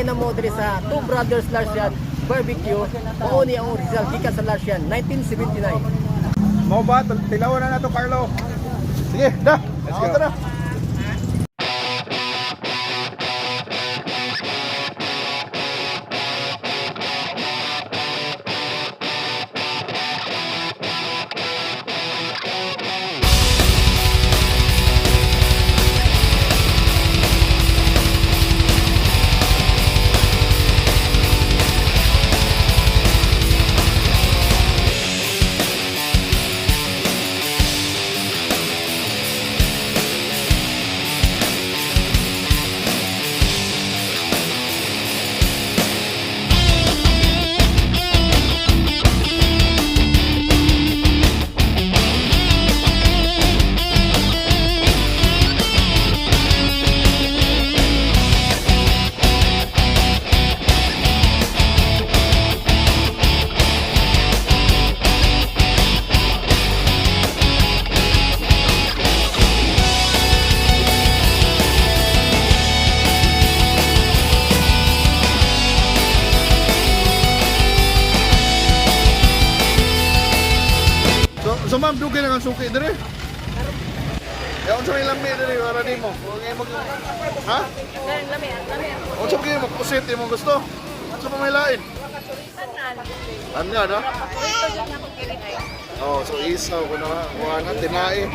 na mo diri sa Two Brothers Larsian BBQ. Mao ni ang original gikan sa Larsian 1979. Mo ba? Tilawan na nato, Carlo. Sige, dah. Let's go. Na. So ma'am, dugay na kang suki dire. Ya unsa may lami dire para nimo? Okay mag ha? Lami. Unsa kay mo pusit imong gusto? Unsa pa may lain? Ano no? Oh, so isaw ko na kuha tinai.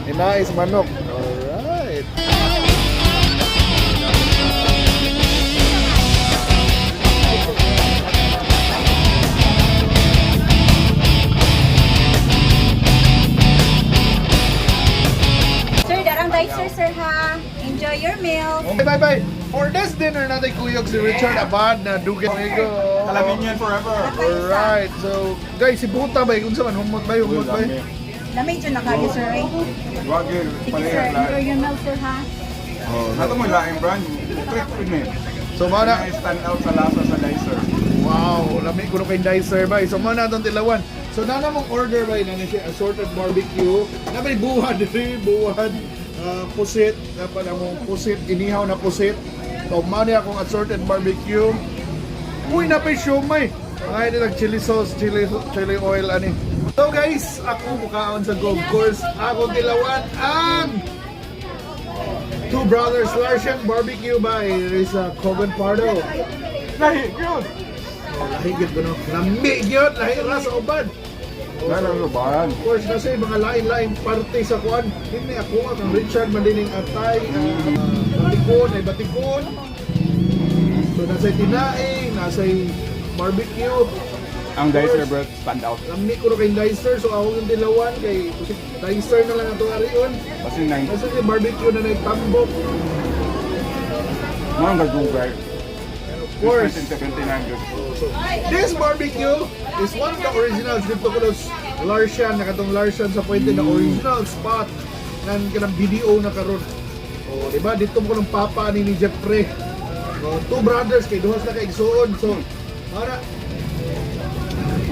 Tinai sa manok. Alright. Sir ha, enjoy your meal. Bye. For this dinner natin kuyog si Richard Abad na dugay ko. Kalami forever. Alright. So guys, si Buta ba kung saan humot ba? Lamay dyan na kayo sir eh. Wagi, Sige sir, enjoy your meal sir ha. Nato mo laing brand. Trick pin. So mana Stand out sa lasa sa dicer. wow, lami ko kay dicer ba. So mana atong tilawan. So nana mong order ba na siya assorted barbecue. Na may buwad, buwad. Pusit, dapat ang pusit, inihaw na pusit. So, mani akong assorted barbecue. Uy, napay siomay. Ay, nilag chili sauce, chili oil, ani. So guys, ako mukhaon sa golf course. Ako tilawan ang Two Brothers Larsian BBQ by Cogon Pardo. Lahi, yun! Lahi gid ko no. Lambi gyud, lahi ra sa uban. Lalo ba? Of course, kasi mga lain-lain parte sa kuan. Hindi ako ang Richard Madining Atay, batikon. So nasa'y tinaing, nasa'y barbecue. Ang dicer bro, stand out. Lamni ko rin kay dicer, so ako yung dilawan kay dicer na lang ito ariyon. Kasi nang Kasi yung barbecue na naitambok. mga gagugay. Of course. 1979 So, this barbecue is one of the originals dito ko ng Larsian, nakatong Larsian sa Fuente na original spot ng kanang video na karon. O, di ba? Dito ko ng papa ni Jeffrey. O, two brothers kay duhas na kay igsuon. So, para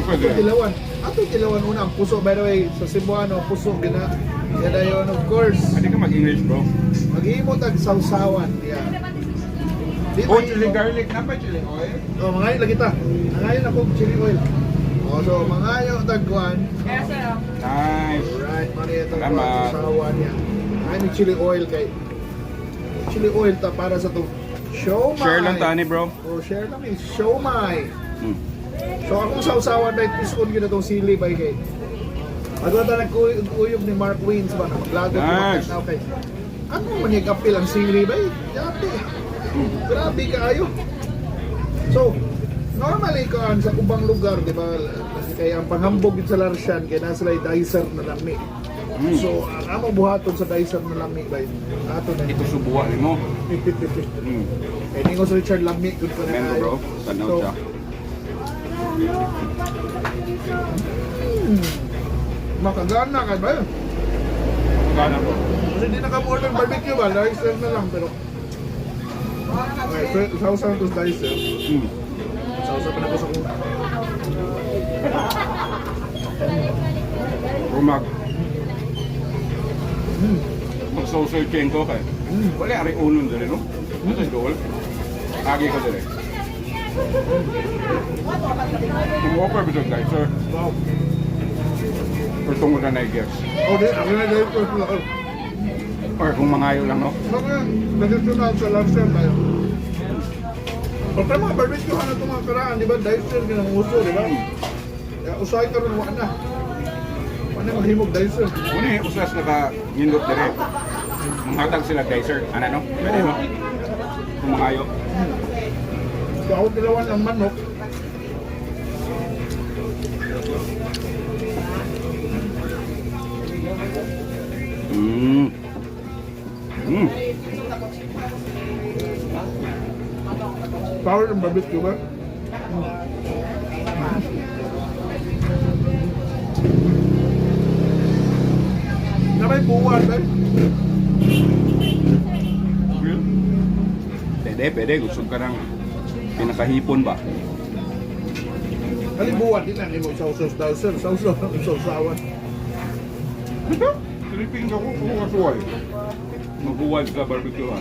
Pwede. Atong tilawan una ang puso, by the way, sa Cebuano, puso gina. Yan yun, of course. Hindi ka mag-English bro. Mag-iimot ang sausawan. Yeah. Di Oh, ba- chili garlic. Napay chili oil? Oh, mangayon lagi ta. Mangayon ako chili oil. Oh, so mangayon tagwan. Nice. Alright, mali ito ang Salamat. sausawan niya. Mangayon yung chili oil kay chili oil ta para sa to siomai. Share lang tani bro. Oh, share lang eh. Siomai. So akong sausawan na iskon gina tong sili bay kay. Ako ta nagkuyog ni Mark Wins ba na maglagot Nice. okay. Ano man yung kapil ang sili bay? Dati. Grabe kaayo. So, normally kan sa ubang lugar, di ba? Kaya ang panghambog sa Larsian kaya nasa lay dicer na lami. So, ang among buhaton sa dicer na lami bay. Ato na Ito subuwa ni mo. Eh, ningo sa Richard lami good pa na. Mendo bro. Stand out siya. Makagana ka ba? Gana bro. Kasi hindi naka-order barbecue ba? Dicer na lang pero okay, sausaw to dicer. Sausaw pa na ko sa kung Rumag. Mag-social chain ko kay. Wala ari unon dali no. Ito goal. Agi ko dali. Kung offer ba ito guys, sir? Wow. Or tungkol na i-guess. Oh, di, ako na dahil ko lang. Or kung mangayo lang, no? Mga traditional sa Larsian tayo. Pag tayo mga barbecue, ano itong mga karaan, di ba? Dicer, ginanguso, di ba? Kaya usay ka rin, wala na. Wala na maghimog dicer. Ano yung usas naka-nindot dire? Manghatag sila dicer. Ano, no? Pwede, no? Kung mangayo. So ako dalawan ng manok. Mm. Mm. Power ng barbecue ba? Na may buwan ba? Pwede. Gusto ka ng pinakahipon ba? Kali buwan din ang imong sausaw dicer. Sausawan. Ito? Silipin ka ko kung kasuway. Magbuwad ka barbecue ha.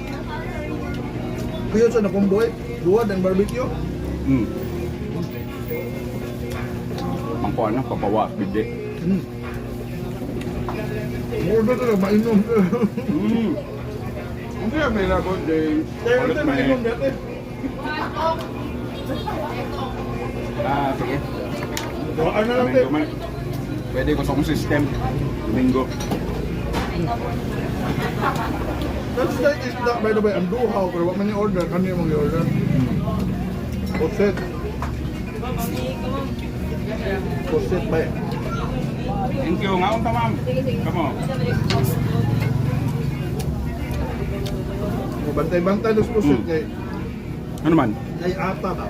Kaya sa nakumboy, buwan ng barbecue. Hmm. Mangkuhan na, papawa, bigde. Mura ka lang, mainom. Hmm. Hindi yan may labot, James. Kaya Ulit ito may... mainom dati. Sige. Doon na lang din. Pwede ko sa akong system. Domingo. That's like is that by the way, ang duhaw, pero wag man i-order, kanina mong i-order. Poset. Poset ba eh? Thank you. Ngaon ta, ma'am. Come on. Bantay-bantay ng poset kay Ano man? kay ata ba?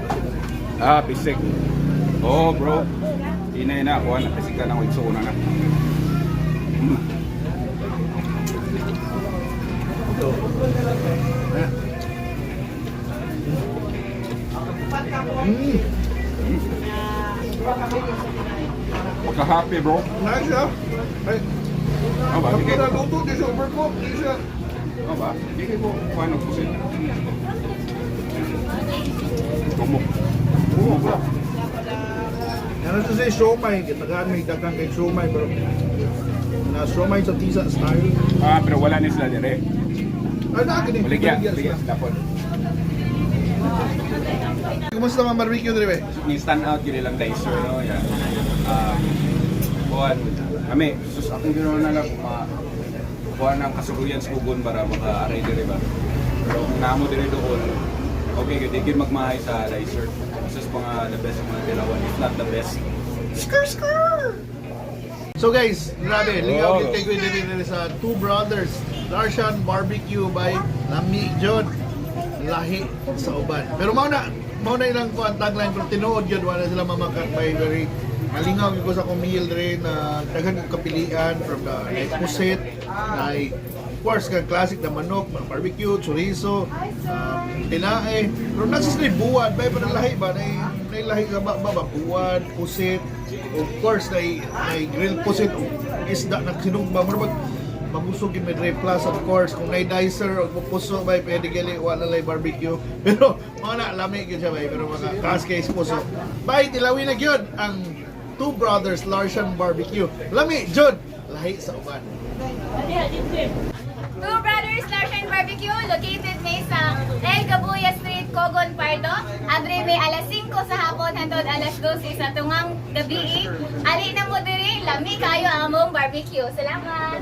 Pisik. Oh, bro. Inay na ako. Napisik ka na ako. Itso na na. Pagka-happy, bro. Nice siya. Ay, Ano ba? pag Sige. naluto, di siya overcook, di siya. Ano ba? Sige ko. Paano ko sila? Tumok. Yan na siya siomay, kitagaan may dagang kay siomay, pero na siomay sa tisa style. Pero wala ni sila dire. Ay, nakin eh. Baligya. Dapat. Kumusta mga barbecue dito eh? Ni stand out yun lang dicer, no? Yan. Buwan. Kami, sus akong ginawa na lang buwan ng kasuluyan sa Cogon para maka-aray dire ba? Pero kung namo dire doon, okay, hindi kayo magmahay sa dicer. Sus mga the best ng mga dilawan, if not the best. Skr! So guys, grabe, lingaw Oh. kay ko dito sa Two Brothers Larsian BBQ by Lami John. Lahi sa uban. Pero mao na ilang ko ang tagline pero tinuod yun wala sila mamakat by very nalingaw ko sa meal rin na daghan ng kapilian from the like pusit, like of course kang classic na manok, barbecue, chorizo, tinae. Pero nasa sila buwan, bay pa lahi ba? Nay lahi sa baba, buwan, pusit, of course nay grilled pusit, isda na sinugba mo mabusog yung Medre Plus, of course. Kung may dicer o puso ba, pwede gali, wala lang barbecue. Pero, mga na, lamig yun siya ba, pero mga kaskay puso. Bay, tilawin na yun ang Two Brothers Larsian BBQ. Lami, Jod, lahi sa uban. Two Brothers Larsian BBQ located may sa Gabuya St, Cogon Pardo. Abre may alas 5 sa hapon hangtod alas 12 sa tungang gabi. Ali na mo diri, lami kayo among barbecue. Salamat.